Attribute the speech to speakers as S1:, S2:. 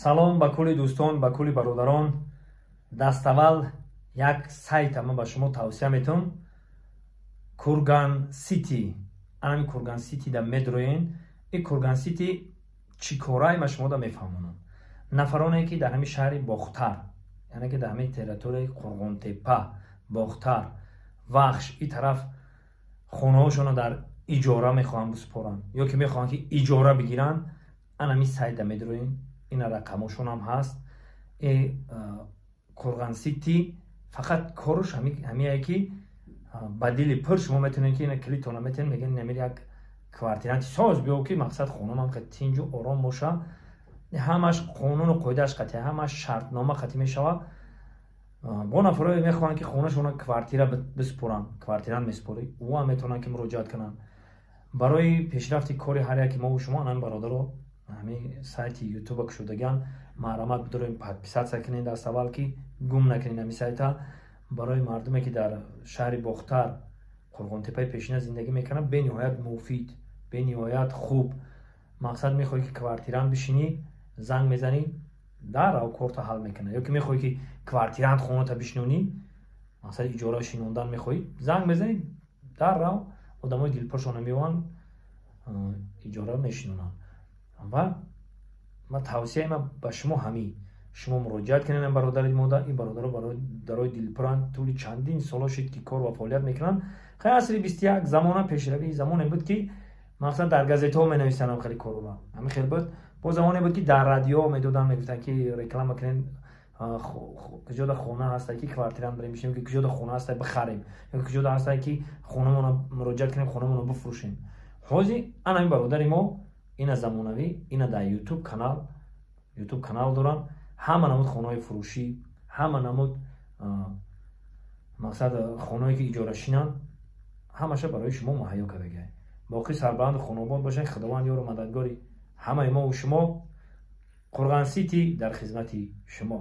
S1: салом ба кулли дӯстон, ба кулли бародарон. Dastavval як сайта ма ба шумо тавсия метавонам. Kurgan City. Ами Kurgan City да медроен. И Kurgan City чӣ корае ма шумо да мефаҳмонам. Нафароне ки дар ҳамин шаҳри Бохтар, яъне ки дар ҳамин территорияи Қурғонтепа, Бохтар, Вахш и тараф хонаҳошонро дар иҷора мехоҳанд биспоранд ё ки мехоҳанд ки иҷора бигиранд, ан ҳамин сайта медроен. Ина рақамошон ҳам ҳаст. Kurgan City фақат корш ҳамие ки ба дили пур шумо метавонед ки ина клитона метавонед мегӯед намер як квартиранти соз биё ки мақсад хонам ҳам тинҷу ором боша. ҳамаш қонуну қоидааш қатъи, ҳамаш шартнома қатъи мешавад. бо нафароне мехоҳанд ки хонашона квартира биспоранд, квартирант меспорӣ, ӯ ҳам метавонанд ки муроҷиат кунанд. барои пешрафти кори ҳар яки мову шумо ҳамин бародаро ҳамин сайти ютуба кушодагиам маҳрамат бидорем, подписатсия кунед dastavval ки гум накунед ҳамин сайта. барои мардуме ки дар шаҳри Бохтар, Қурғонтепаи пешина зиндагӣ мекунанд, бениҳоят муфид, бениҳоят хуб. мақсад мехоҳӣ ки квартирант бишинӣ, занг мезанӣ, даррав корта ҳал мекунад. ё ки мехоҳӣ ки квартирант хоната бишинонӣ, мақсад иҷора шинондан мехоҳӣ, занг мезанӣ, даррав одамои дилпуршона меоянд, иҷора мешинонанд. ва ма тавсияи ма ба шумо ҳамин, шумо муроҷиат кунед ин бародари мода. ин бародаро барои дилпуранд тӯли чандин соло шуд ки кор ва фаъолият мекунанд. хеле асри 21 замона пешравии замоне буд ки мақсад дар газетаҳо менависанд хеле корова. ҳамин хел буд. бо замоне буд ки дар радио медоданд, мегуфтанд ки реклама кунед, куҷода хона ҳаста ки квартирант барем бишинем, ки куҷода хона ҳаста бихарем, ё ки куҷода ҳаста ки хонамона муроҷиат кунем, хонамона бифурӯшем. ҳозир ана ин бародари мо ина замонавӣ, ина дар ютуб канал доранд. ҳама намуд хонаҳои фурӯшӣ, ҳама намуд мақсад хонаҳое ки иҷорашинанд, ҳамаша барои шумо муҳайё кардагиаст. боқӣ сарбаланду хонобод бошед. худованд ёру мададгори ҳамаи мову шумо. Kurgan City дар хизмати шумо.